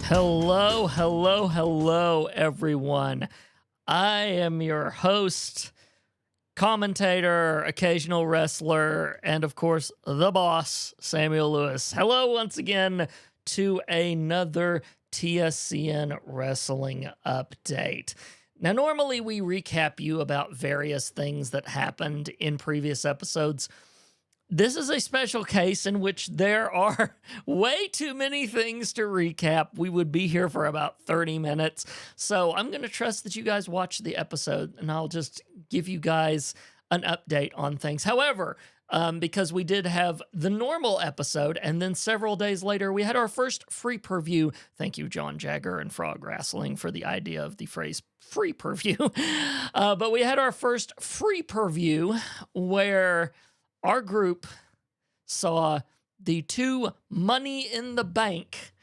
Hello, hello, hello, everyone. I am your host, commentator, occasional wrestler, and of course, the boss, Samuel Lewis. Hello, once again, to another TSCN wrestling update. Now, normally we recap you about various things that happened in previous episodes. This is a special case in which there are way too many things to recap. We would be here for about 30 minutes. So I'm going to trust that you guys watch the episode and I'll just give you guys an update on things. However, because we did have the normal episode and then several days later we had our first free preview. Thank you, John Jagger and Frog Wrestling, for the idea of the phrase free preview. But we had our first free preview where our group saw the two Money in the Bank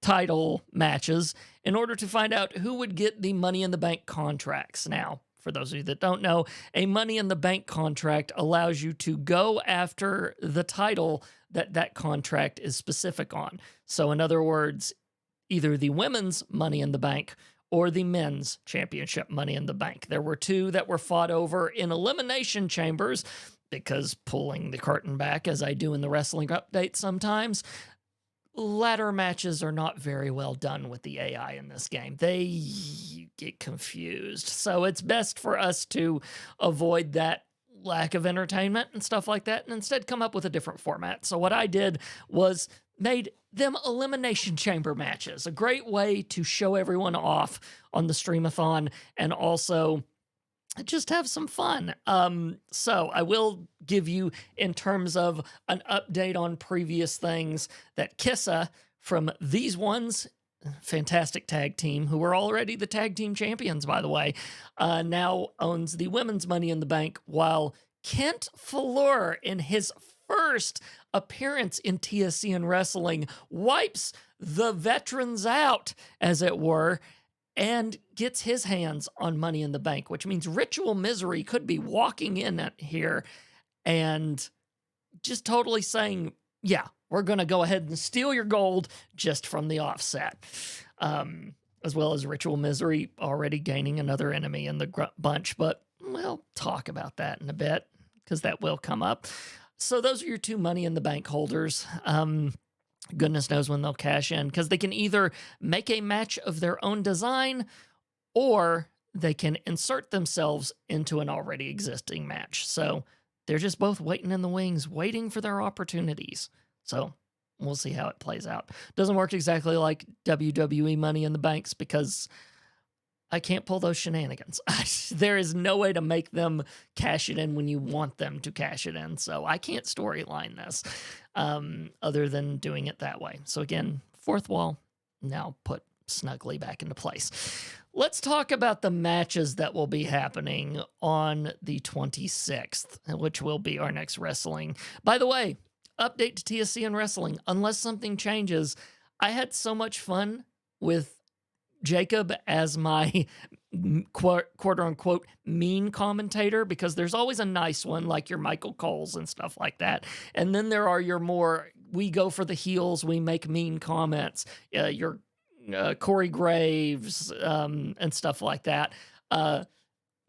title matches in order to find out who would get the Money in the Bank contracts. Now, for those of you that don't know, a Money in the Bank contract allows you to go after the title that contract is specific on. So in other words, either the women's Money in the Bank or the men's championship Money in the Bank. There were two that were fought over in elimination chambers because, pulling the curtain back, as I do in the wrestling update sometimes, ladder matches are not very well done with the AI in this game. They get confused. So it's best for us to avoid that lack of entertainment and stuff like that and instead come up with a different format. So what I did was made them elimination chamber matches, a great way to show everyone off on the streamathon and also just have some fun. So I will give you, in terms of an update on previous things, that Kissa from These Ones, fantastic tag team, who were already the tag team champions, by the way, now owns the women's Money in the Bank, while Kent Fleur, in his first appearance in TSCN Wrestling, wipes the veterans out, as it were, and gets his hands on Money in the Bank, which means Ritual Misery could be walking in at here and just totally saying, yeah, we're going to go ahead and steal your gold just from the offset. As well as Ritual Misery already gaining another enemy in the bunch, but we'll talk about that in a bit because that will come up. So those are your two Money in the Bank holders. Goodness knows when they'll cash in, because they can either make a match of their own design or they can insert themselves into an already existing match. So they're just both waiting in the wings, waiting for their opportunities. So we'll see how it plays out. Doesn't work exactly like WWE Money in the Banks because I can't pull those shenanigans. There is no way to make them cash it in when you want them to cash it in. So I can't storyline this other than doing it that way. So again, fourth wall now put snugly back into place. Let's talk about the matches that will be happening on the 26th, which will be our next wrestling. By the way, update to TSCN Wrestling. Unless something changes, I had so much fun with Jacob as my quote-unquote mean commentator, because there's always a nice one like your Michael Coles and stuff like that. And then there are your more, we go for the heels, we make mean comments, your Corey Graves and stuff like that.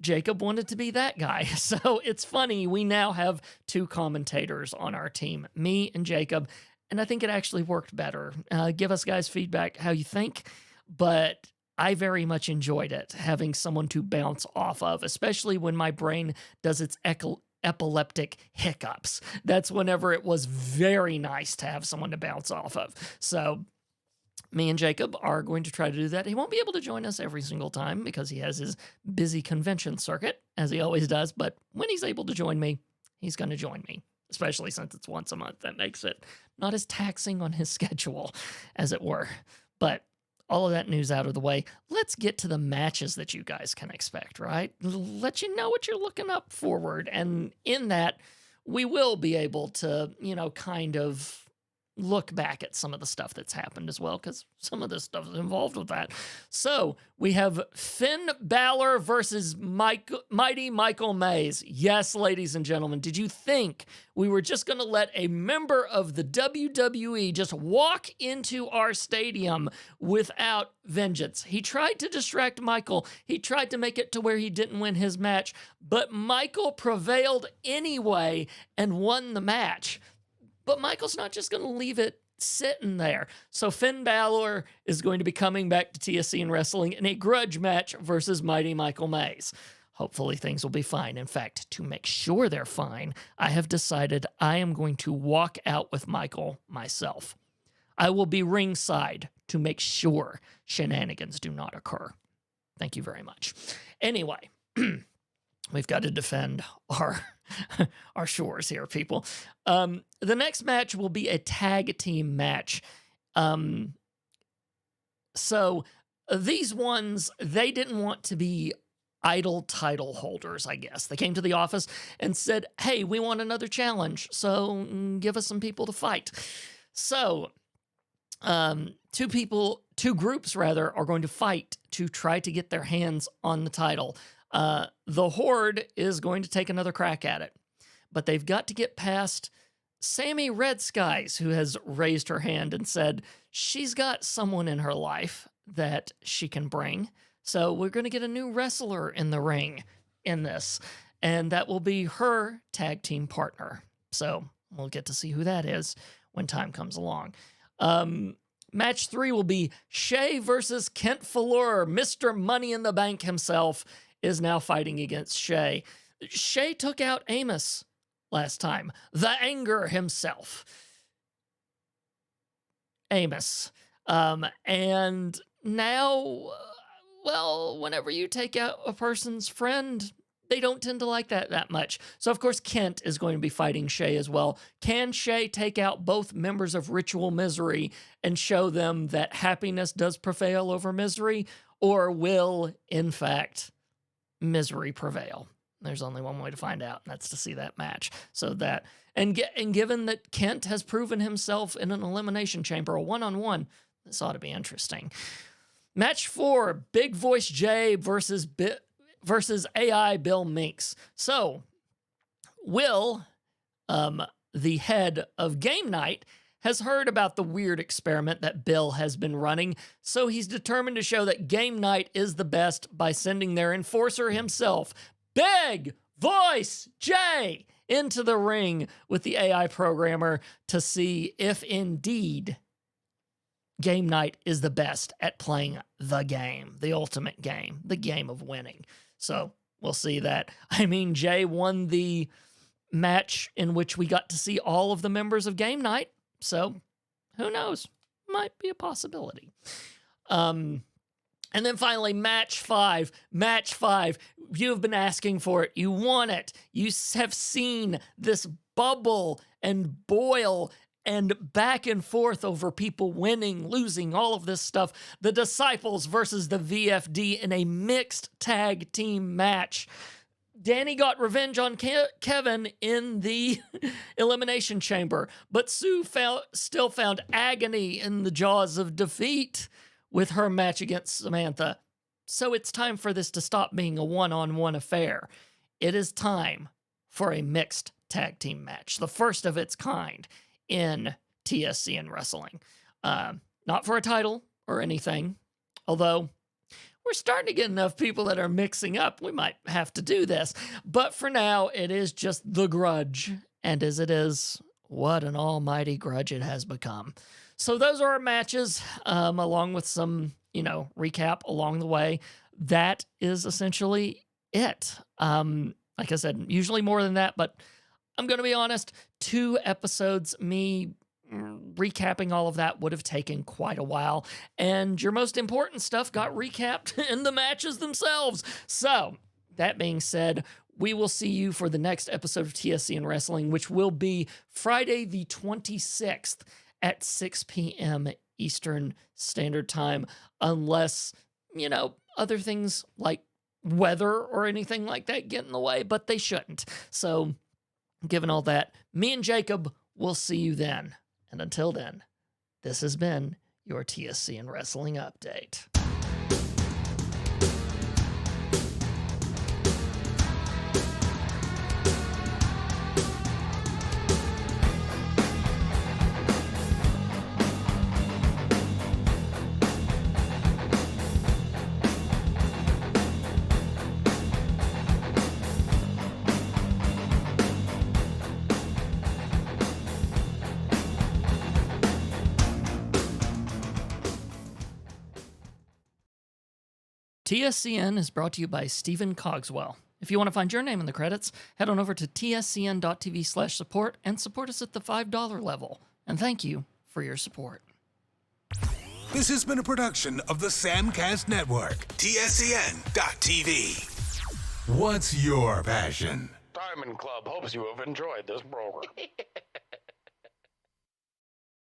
Jacob wanted to be that guy. So it's funny, we now have two commentators on our team, me and Jacob, and I think it actually worked better. Give us guys feedback how you think. But I very much enjoyed it, having someone to bounce off of, especially when my brain does its epileptic hiccups. That's whenever it was very nice to have someone to bounce off of. So me and Jacob are going to try to do that. He won't be able to join us every single time because he has his busy convention circuit, as he always does. But when he's able to join me, he's going to join me, especially since it's once a month. That makes it not as taxing on his schedule, as it were. But all of that news out of the way, let's get to the matches that you guys can expect, right? Let you know what you're looking up forward. And in that, we will be able to, kind of look back at some of the stuff that's happened as well, because some of this stuff is involved with that. So we have Finn Balor versus Mighty Michael Mays. Yes, ladies and gentlemen, did you think we were just going to let a member of the WWE just walk into our stadium without vengeance? He tried to distract Michael. He tried to make it to where he didn't win his match, but Michael prevailed anyway and won the match. But Michael's not just going to leave it sitting there. So Finn Balor is going to be coming back to TSCN Wrestling in a grudge match versus Mighty Michael Mays. Hopefully things will be fine. In fact, to make sure they're fine, I have decided I am going to walk out with Michael myself. I will be ringside to make sure shenanigans do not occur. Thank you very much. Anyway, we've got to defend our shores here, people. The next match will be a tag team match. So these ones, they didn't want to be idle title holders, I guess. They came to the office and said, hey, we want another challenge, so give us some people to fight. So two groups rather, are going to fight to try to get their hands on the title. The Horde is going to take another crack at it, but they've got to get past Sammy Red Skies, who has raised her hand and said she's got someone in her life that she can bring. So we're going to get a new wrestler in the ring in this, and that will be her tag team partner. So we'll get to see who that is when time comes along. Match 3 will be Shay versus Kent Fuller. Mr. Money in the Bank himself is now fighting against Shay. Shay took out Amos last time. The Anger himself. Amos. And now, well, whenever you take out a person's friend, they don't tend to like that much. So, of course, Kent is going to be fighting Shay as well. Can Shay take out both members of Ritual Misery and show them that happiness does prevail over misery? Or will, in fact, misery prevail? There's only one way to find out, and that's to see that match. So that, and given that Kent has proven himself in an elimination chamber, a one-on-one, this ought to be interesting. Match 4, Big Voice Jay versus AI Bill Minks. So, Will, the head of Game Night, has heard about the weird experiment that Bill has been running, so he's determined to show that Game Night is the best by sending their enforcer himself, Big Voice Jay, into the ring with the AI programmer to see if indeed Game Night is the best at playing the game, the ultimate game, the game of winning. So we'll see that. I mean, Jay won the match in which we got to see all of the members of Game Night. So who knows? Might be a possibility. And then finally, match 5. Match 5. You have been asking for it. You want it. You have seen this bubble and boil and back and forth over people winning, losing, all of this stuff. The Disciples versus the VFD in a mixed tag team match. Danny got revenge on Kevin in the Elimination Chamber, but Sue still found agony in the jaws of defeat with her match against Samantha. So it's time for this to stop being a one-on-one affair. It is time for a mixed tag team match, the first of its kind in TSCN Wrestling. Not for a title or anything, although we're starting to get enough people that are mixing up. We might have to do this. But for now, it is just the grudge. And as it is, what an almighty grudge it has become. So those are our matches, along with some, recap along the way. That is essentially it. Like I said, usually more than that, but I'm going to be honest, 2 episodes, me recapping all of that would have taken quite a while, and your most important stuff got recapped in the matches themselves. So, that being said, we will see you for the next episode of TSCN Wrestling, which will be Friday the 26th at 6 p.m. Eastern Standard Time, unless, other things like weather or anything like that get in the way, but they shouldn't. So, given all that, me and Jacob will see you then. And until then, this has been your TSCN Wrestling Update. TSCN is brought to you by Stephen Cogswell. If you want to find your name in the credits, head on over to tscn.tv/support and support us at the $5 level. And thank you for your support. This has been a production of the Samcast Network, TSCN.TV. What's your passion? Diamond Club hopes you have enjoyed this program.